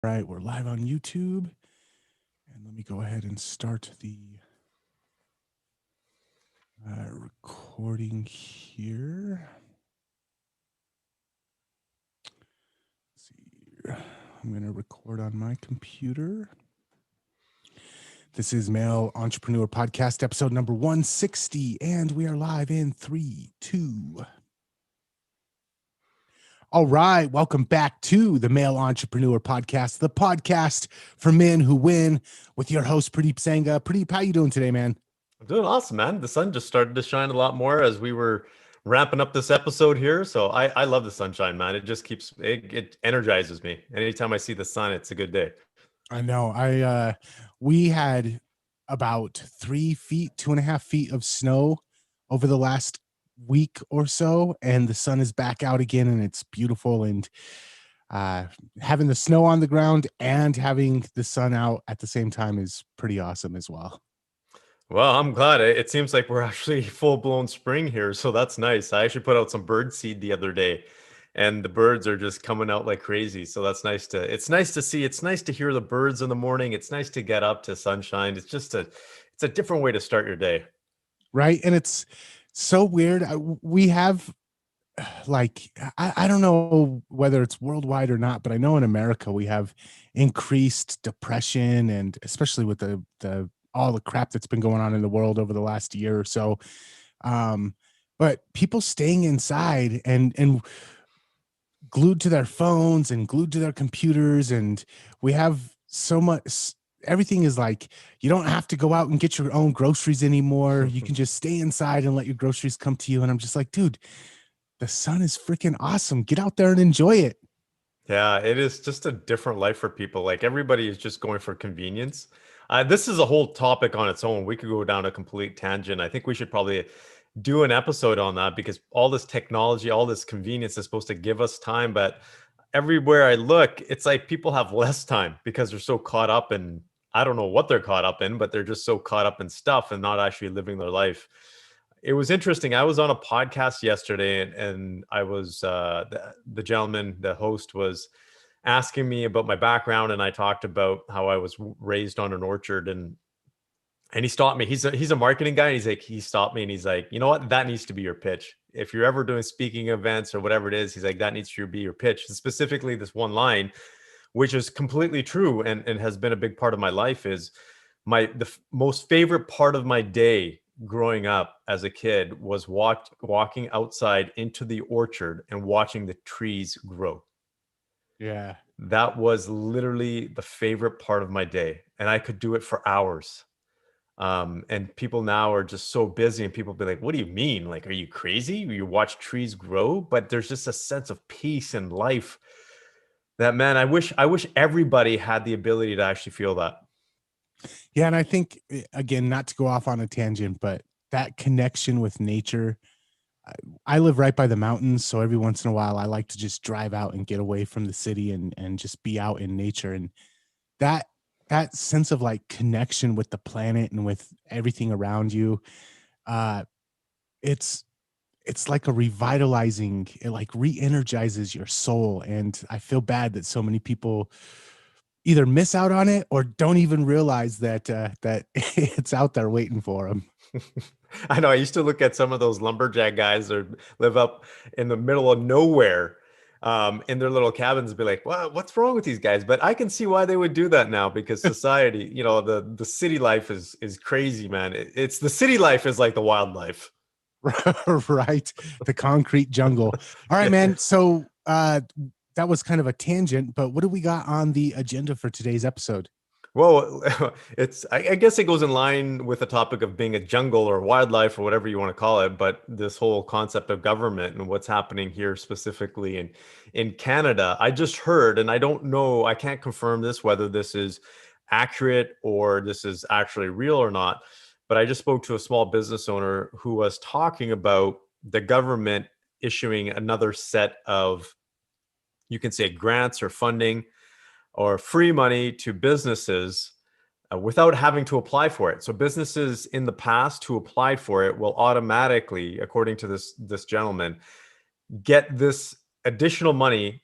All right, we're live on YouTube. And let me go ahead and start the recording here. Let's see. I'm going to record on my computer. This is Male Entrepreneur Podcast, episode number 160, and we are live in 3, 2. All right, welcome back to the Male Entrepreneur Podcast, the podcast for men who win, with your host, Purdeep Sangha. Purdeep, how you doing today, man? I'm doing awesome, man. The sun just started to shine a lot more as we were wrapping up this episode here. So I love the sunshine, man. It just it energizes me. Anytime I see the sun, it's a good day. I know. We had about 3 feet, 2.5 feet of snow over the last week or so, and the sun is back out again, and it's beautiful. And having the snow on the ground and having the sun out at the same time is pretty awesome as well. Well, I'm glad. It seems like we're actually full-blown spring here, so that's nice. I actually put out some bird seed the other day, and the birds are just coming out like crazy. So that's nice it's nice to see. It's nice to hear the birds in the morning. It's nice to get up to sunshine. It's a different way to start your day. Right. And it's so weird. We have I don't know whether it's worldwide or not, but I know in America we have increased depression, and especially with the all the crap that's been going on in the world over the last year or so. But people staying inside and glued to their phones and glued to their computers, and we have so much. Everything is like, you don't have to go out and get your own groceries anymore. You can just stay inside and let your groceries come to you. And I'm just like, dude, the sun is freaking awesome. Get out there and enjoy it. Yeah, it is just a different life for people. Like everybody is just going for convenience. This is a whole topic on its own. We could go down a complete tangent. I think we should probably do an episode on that because all this technology, all this convenience is supposed to give us time. But everywhere I look, it's like people have less time because they're so caught up in, I don't know what they're caught up in, but they're just so caught up in stuff and not actually living their life. It was interesting. I was on a podcast yesterday, and I was the gentleman, the host, was asking me about my background, and I talked about how I was raised on an orchard, and he stopped me. He's a marketing guy. And he stopped me and he's like, you know what? That needs to be your pitch. If you're ever doing speaking events or whatever it is, he's like, that needs to be your pitch. And specifically, this one line, which is completely true and has been a big part of my life, is the most favorite part of my day growing up as a kid was walking outside into the orchard and watching the trees grow. Yeah. That was literally the favorite part of my day, and I could do it for hours. And people now are just so busy, and people be like, what do you mean? Like, are you crazy? You watch trees grow? But there's just a sense of peace and life that, man, I wish everybody had the ability to actually feel that. Yeah. And I think, again, not to go off on a tangent, but that connection with nature. I live right by the mountains, so every once in a while I like to just drive out and get away from the city and just be out in nature. And that sense of like connection with the planet and with everything around you, uh it's like a revitalizing, it like re-energizes your soul. And I feel bad that so many people either miss out on it or don't even realize that that it's out there waiting for them. I know. I used to look at some of those lumberjack guys that live up in the middle of nowhere, in their little cabins, and be like, "Wow, what's wrong with these guys?" But I can see why they would do that now, because society, the city life is crazy, man. It's the city life is like the wildlife. Right, the concrete jungle. All right, man, so that was kind of a tangent, but what do we got on the agenda for today's episode? Well, I guess it goes in line with the topic of being a jungle or wildlife or whatever you want to call it, but this whole concept of government and what's happening here specifically in Canada. I just heard, and I don't know, I can't confirm this, whether this is accurate or this is actually real or not, but I just spoke to a small business owner who was talking about the government issuing another set of, you can say, grants or funding or free money to businesses without having to apply for it. So businesses in the past who applied for it will automatically, according to this gentleman, get this additional money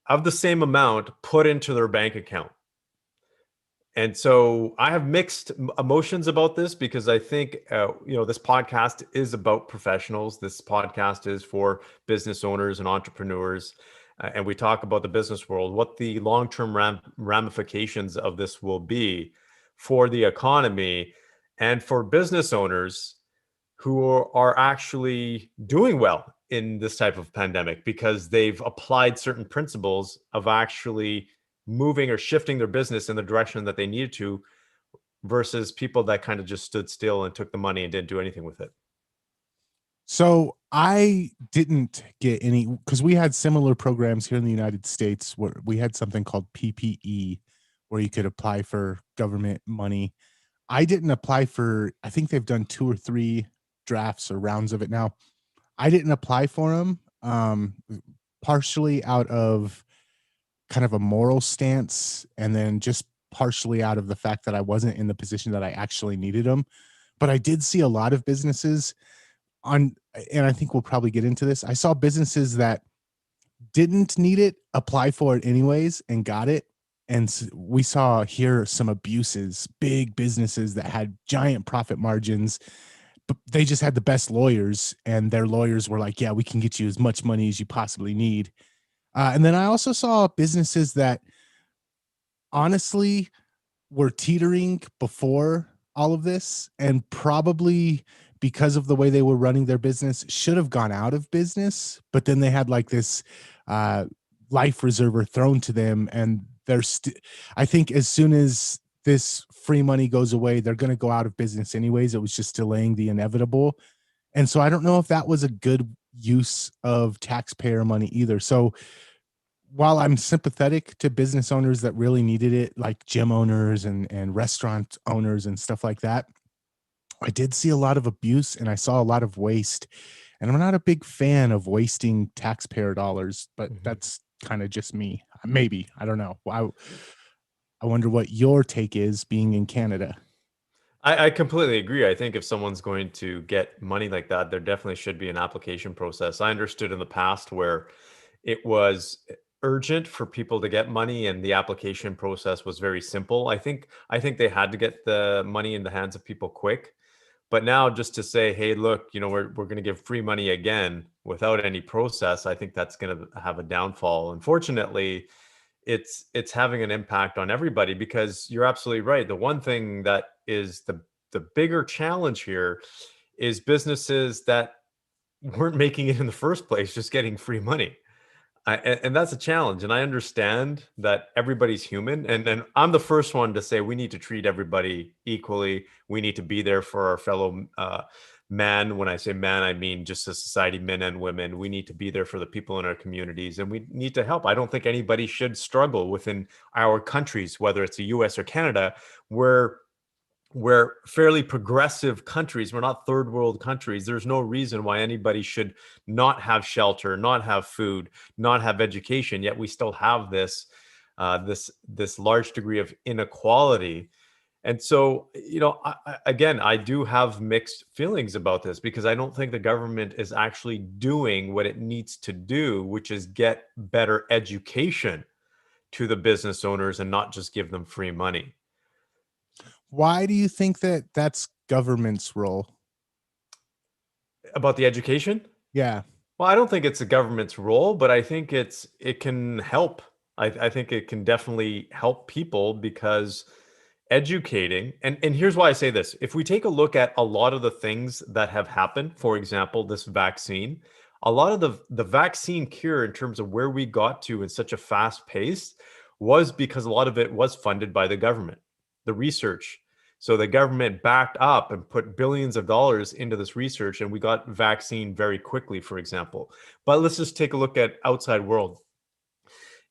of the same amount put into their bank account. And so I have mixed emotions about this because I think, this podcast is about professionals. This podcast is for business owners and entrepreneurs. And we talk about the business world, what the long-term ramifications of this will be for the economy and for business owners who are actually doing well in this type of pandemic because they've applied certain principles of actually moving or shifting their business in the direction that they needed to versus people that kind of just stood still and took the money and didn't do anything with it. So I didn't get any, because we had similar programs here in the United States where we had something called PPE where you could apply for government money. I didn't apply for, I think they've done 2 or 3 drafts or rounds of it now. I didn't apply for them, partially out of kind of a moral stance, and then just partially out of the fact that I wasn't in the position that I actually needed them. But I did see a lot of businesses on, and I think we'll probably get into this. I saw businesses that didn't need it apply for it anyways and got it. And we saw here some abuses, big businesses that had giant profit margins, but they just had the best lawyers, and their lawyers were like, yeah, we can get you as much money as you possibly need. And then I also saw businesses that honestly were teetering before all of this, and probably because of the way they were running their business should have gone out of business, but then they had like this uh life reserver thrown to them, and I think as soon as this free money goes away, they're going to go out of business anyways. It was just delaying the inevitable. And so I don't know if that was a good use of taxpayer money either. So while I'm sympathetic to business owners that really needed it, like gym owners and restaurant owners and stuff like that, I did see a lot of abuse and I saw a lot of waste. And I'm not a big fan of wasting taxpayer dollars, but Mhm. that's kind of just me. Maybe, I don't know. I wonder what your take is being in Canada. I completely agree. I think if someone's going to get money like that, there definitely should be an application process. I understood in the past where it was urgent for people to get money and the application process was very simple. I think they had to get the money in the hands of people quick. But now just to say, hey, look, we're going to give free money again without any process, I think that's going to have a downfall. Unfortunately, it's having an impact on everybody because you're absolutely right. The one thing that is the bigger challenge here is businesses that weren't making it in the first place, just getting free money. And that's a challenge. And I understand that everybody's human. And I'm the first one to say we need to treat everybody equally. We need to be there for our fellow man. When I say man, I mean just a society, men and women. We need to be there for the people in our communities and we need to help. I don't think anybody should struggle within our countries, whether it's the US or Canada, where we're fairly progressive countries. We're not third world countries. There's no reason why anybody should not have shelter, not have food, not have education. Yet we still have this large degree of inequality. And so, again, I do have mixed feelings about this because I don't think the government is actually doing what it needs to do, which is get better education to the business owners and not just give them free money. Why do you think that that's government's role? About the education? Yeah. Well, I don't think it's the government's role, but I think it can help. I think it can definitely help people because educating and here's why I say this. If we take a look at a lot of the things that have happened, for example, this vaccine, a lot of the vaccine cure in terms of where we got to in such a fast pace was because a lot of it was funded by the government, the research. So the government backed up and put billions of dollars into this research, and we got vaccine very quickly, for example. But let's just take a look at outside world.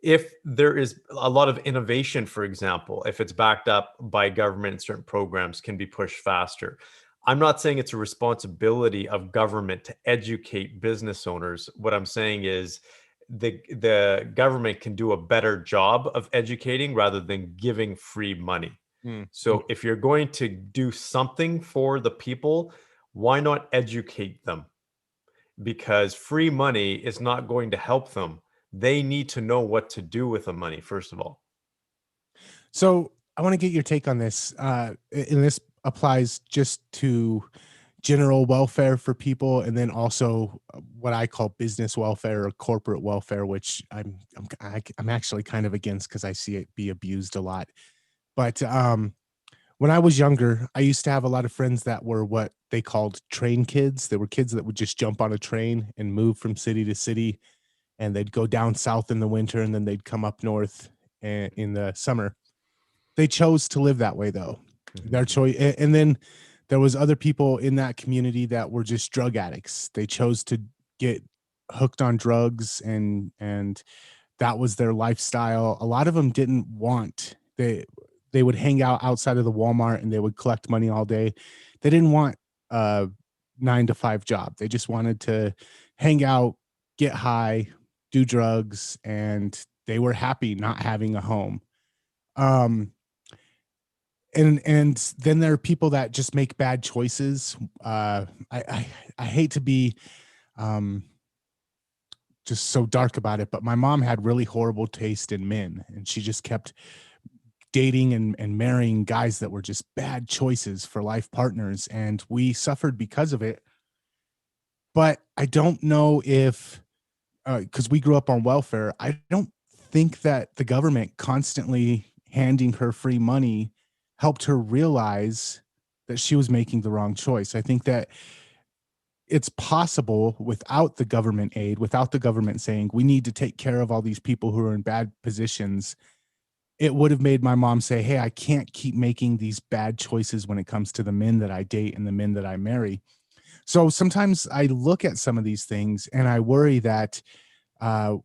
If there is a lot of innovation, for example, if it's backed up by government and certain programs can be pushed faster. I'm not saying it's a responsibility of government to educate business owners. What I'm saying is the government can do a better job of educating rather than giving free money. Mm. So if you're going to do something for the people, why not educate them? Because free money is not going to help them they need to know what to do with the money, first of all. So I want to get your take on this. And this applies just to general welfare for people, and then also what I call business welfare or corporate welfare, which I'm actually kind of against because I see it be abused a lot. But when I was younger, I used to have a lot of friends that were what they called train kids. They were kids that would just jump on a train and move from city to city, and they'd go down south in the winter, and then they'd come up north in the summer. They chose to live that way, though. Their Mhm. choice, and then there was other people in that community that were just drug addicts. They chose to get hooked on drugs, and that was their lifestyle. A lot of them didn't want they would hang out outside of the Walmart and they would collect money all day. They didn't want a 9 to 5 job. They just wanted to hang out, get high, do drugs, and they were happy not having a home. Um, and then there are people that just make bad choices. I hate to be um just so dark about it, but my mom had really horrible taste in men, and she just kept dating and marrying guys that were just bad choices for life partners, and we suffered because of it. But I don't know if because we grew up on welfare, I don't think that the government constantly handing her free money helped her realize that she was making the wrong choice. I think that it's possible without the government aid, without the government saying we need to take care of all these people who are in bad positions, it would have made my mom say, "Hey, I can't keep making these bad choices when it comes to the men that I date and the men that I marry." So sometimes I look at some of these things and I worry that uh,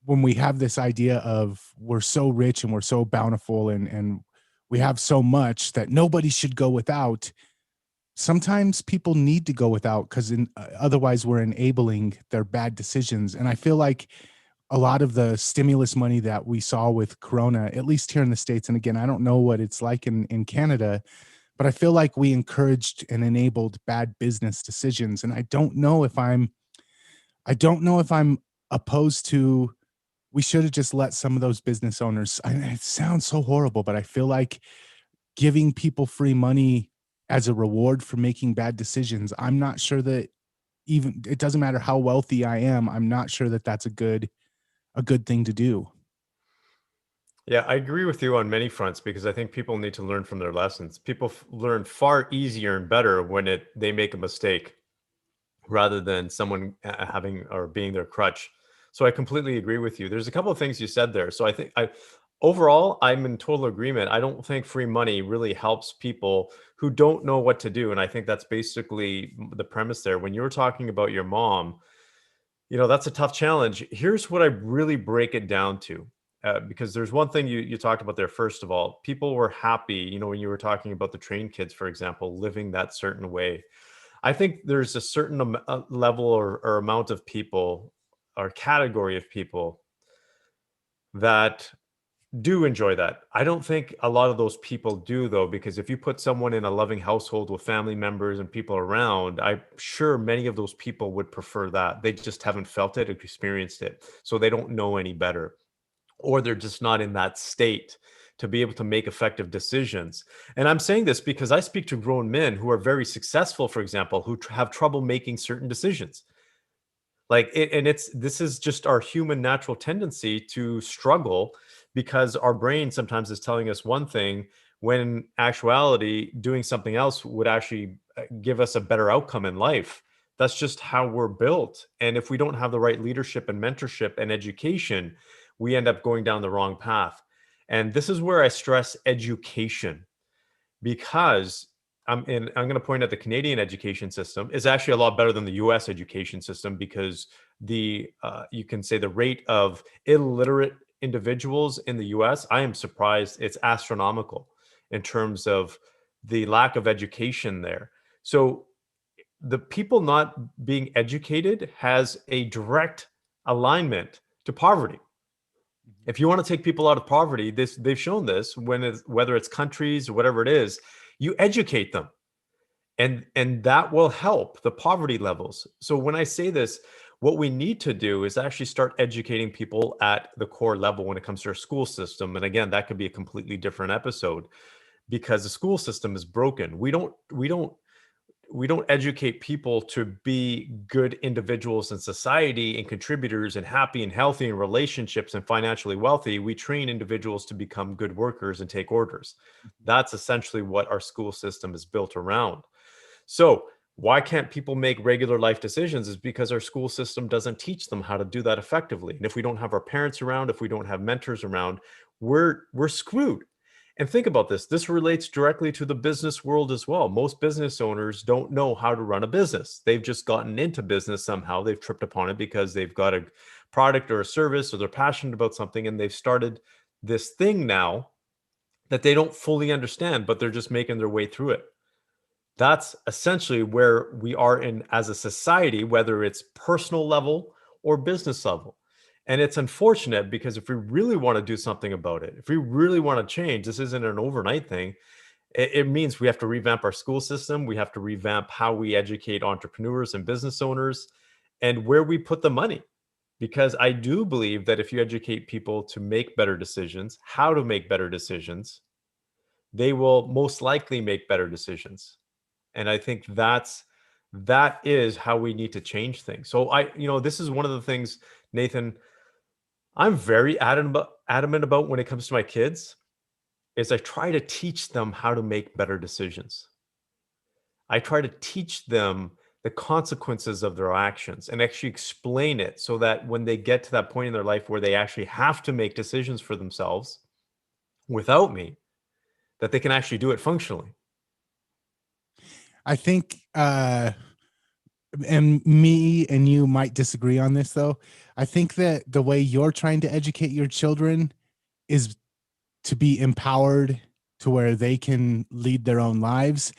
when we have this idea of we're so rich and we're so bountiful and we have so much that nobody should go without, sometimes people need to go without because otherwise we're enabling their bad decisions. And I feel like a lot of the stimulus money that we saw with Corona, at least here in the States, and again, I don't know what it's like in Canada, but I feel like we encouraged and enabled bad business decisions. And I don't know if I'm opposed to we should have just let some of those business owners, and it sounds so horrible, but I feel like giving people free money as a reward for making bad decisions, I'm not sure that even it doesn't matter how wealthy I am, I'm not sure that that's a good thing to do. Yeah, I agree with you on many fronts because I think people need to learn from their lessons. People learn far easier and better when they make a mistake rather than someone having or being their crutch. So I completely agree with you. There's a couple of things you said there. So I think I overall I'm in total agreement. I don't think free money really helps people who don't know what to do, and I think that's basically the premise there. When you were talking about your mom, that's a tough challenge. Here's what I really break it down to. Because there's one thing you talked about there. First of all, people were happy. When you were talking about the train kids, for example, living that certain way. I think there's a certain level or amount of people or category of people that do enjoy that. I don't think a lot of those people do, though, because if you put someone in a loving household with family members and people around, I'm sure many of those people would prefer that. They just haven't felt it, experienced it, so they don't know any better, or they're just not in that state to be able to make effective decisions. And I'm saying this because I speak to grown men who are very successful, for example, who have trouble making certain decisions. Like it, and it's this is just our human natural tendency to struggle because our brain sometimes is telling us one thing when in actuality doing something else would actually give us a better outcome in life. That's just how we're built. And if we don't have the right leadership and mentorship and education, we end up going down the wrong path. And this is where I stress education because I'm going to point out the Canadian education system is actually a lot better than the U.S. education system because the you can say the rate of illiterate individuals in the U.S. I am surprised it's astronomical in terms of the lack of education there. So the people not being educated has a direct alignment to poverty. If you want to take people out of poverty, they've shown this whether it's countries or whatever it is, you educate them, and that will help the poverty levels. So when I say this, What we need to do is actually start educating people at the core level when it comes to our school system. And again, that could be a completely different episode because the school system is broken. We don't educate people to be good individuals in society and contributors and happy and healthy in relationships and financially wealthy. We train individuals to become good workers and take orders. That's essentially what our school system is built around. So, why can't people make regular life decisions is because our school system doesn't teach them how to do that effectively. And if we don't have our parents around, if we don't have mentors around, we're screwed. And think about this. This relates directly to the business world as well. Most business owners don't know how to run a business. They've just gotten into business somehow. They've tripped upon it because they've got a product or a service or they're passionate about something and they've started this thing now that they don't fully understand, but they're just making their way through it. That's essentially where we are in as a society, whether it's personal level or business level. And it's unfortunate because if we really want to do something about it, if we really want to change, this isn't an overnight thing. It means we have to revamp our school system. We have to revamp how we educate entrepreneurs and business owners and where we put the money. Because I do believe that if you educate people to make better decisions, how to make better decisions, they will most likely make better decisions. And I think that is how we need to change things. So this is one of the things, Nathan, I'm very adamant about when it comes to my kids is I try to teach them how to make better decisions. I try to teach them the consequences of their actions and actually explain it so that when they get to that point in their life where they actually have to make decisions for themselves without me, that they can actually do it functionally. I think and me and you might disagree on this though. I think that the way you're trying to educate your children is to be empowered to where they can lead their own lives.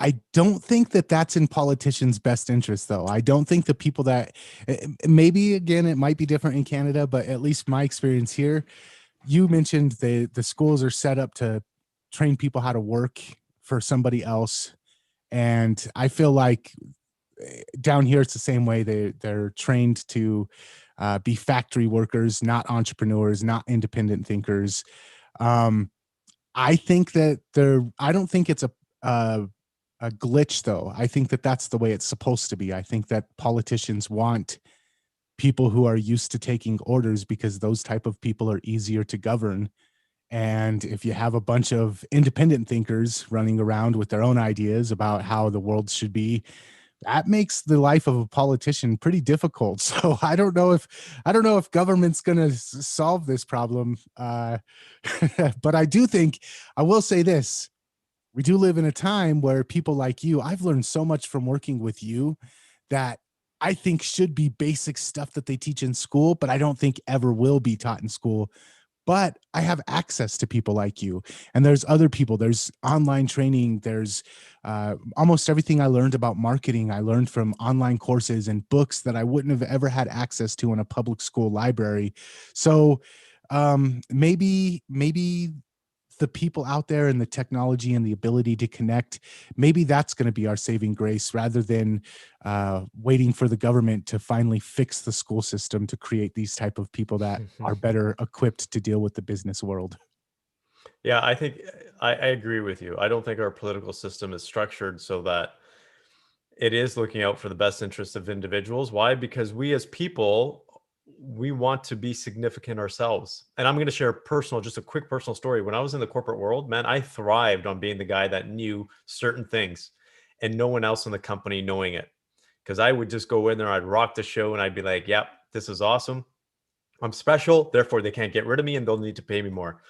I don't think that that's in politicians' best interest, though. I don't think the people that maybe again it might be different in Canada, but at least my experience here, you mentioned the schools are set up to train people how to work for somebody else, and I feel like down here it's the same way. They're trained to be factory workers, not entrepreneurs, not independent thinkers. Um, I think that I don't think it's a glitch though. I think that that's the way it's supposed to be. I think that politicians want people who are used to taking orders because those type of people are easier to govern. And if you have a bunch of independent thinkers running around with their own ideas about how the world should be, that makes the life of a politician pretty difficult. So I don't know if government's going to solve this problem. But I will say this: we do live in a time where people like you, I've learned so much from working with you that I think should be basic stuff that they teach in school, but I don't think ever will be taught in school. But I have access to people like you, and there's other people. There's online training. There's almost everything I learned about marketing. I learned from online courses and books that I wouldn't have ever had access to in a public school library. So maybe the people out there and the technology and the ability to connect, maybe that's going to be our saving grace rather than waiting for the government to finally fix the school system to create these type of people that are better equipped to deal with the business world. Yeah, I think I agree with you. I don't think our political system is structured so that it is looking out for the best interests of individuals. Why? Because we as people, we want to be significant ourselves. And I'm going to share just a quick personal story. When I was in the corporate world, man, I thrived on being the guy that knew certain things and no one else in the company knowing it. Because I would just go in there, I'd rock the show, and I'd be like, yep, this is awesome. I'm special. Therefore, they can't get rid of me and they'll need to pay me more.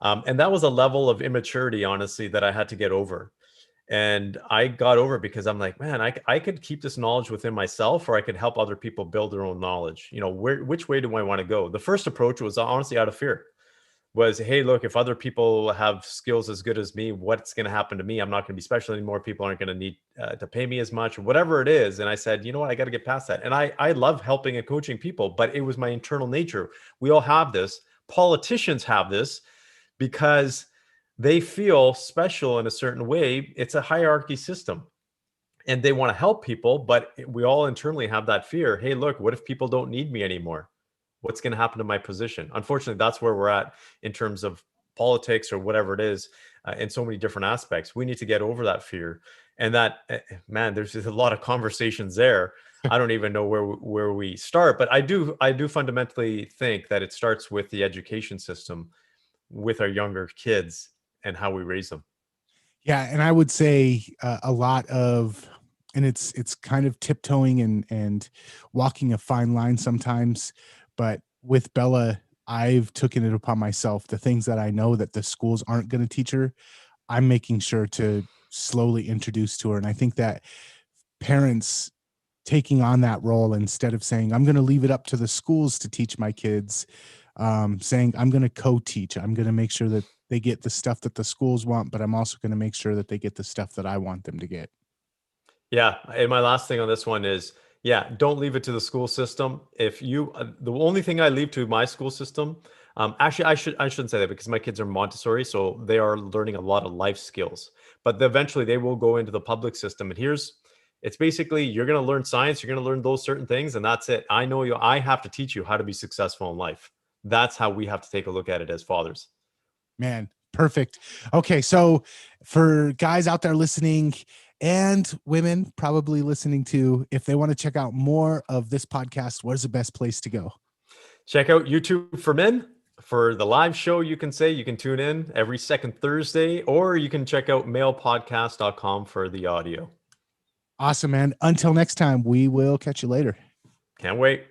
And that was a level of immaturity, honestly, that I had to get over. And I got over it because I'm like, man, I could keep this knowledge within myself, or I could help other people build their own knowledge. Which way do I want to go? The first approach was honestly out of fear. Was, hey, look, if other people have skills as good as me, what's going to happen to me? I'm not going to be special anymore. People aren't going to need to pay me as much, or whatever it is. And I said, you know what? I got to get past that. And I love helping and coaching people, but it was my internal nature. We all have this. Politicians have this because they feel special in a certain way. It's a hierarchy system. and they want to help people, but we all internally have that fear. Hey, look, what if people don't need me anymore? What's going to happen to my position? Unfortunately, that's where we're at in terms of politics or whatever it is, in so many different aspects. We need to get over that fear. And that, man, there's just a lot of conversations there. I don't even know where we start, but I do fundamentally think that it starts with the education system, with our younger kids, and how we raise them. Yeah, and I would say a lot of, and it's kind of tiptoeing and walking a fine line sometimes, but with Bella, I've taken it upon myself, the things that I know that the schools aren't going to teach her, I'm making sure to slowly introduce to her. And I think that parents taking on that role, instead of saying I'm going to leave it up to the schools to teach my kids, saying I'm going to co-teach, I'm going to make sure that they get the stuff that the schools want, but I'm also going to make sure that they get the stuff that I want them to get. Yeah, and my last thing on this one is, yeah, don't leave it to the school system. If you, the only thing I leave to my school system, actually, I shouldn't say that, because my kids are Montessori, so they are learning a lot of life skills. But eventually, they will go into the public system, and it's basically, you're going to learn science, you're going to learn those certain things, and that's it. I know you. I have to teach you how to be successful in life. That's how we have to take a look at it as fathers. Man, perfect. Okay, so for guys out there listening and women probably listening too, if they want to check out more of this podcast, where's the best place to go? Check out YouTube for Men for the live show. You can tune in every second Thursday, or you can check out mailpodcast.com for the audio. Awesome, man. Until next time, we will catch you later. Can't wait.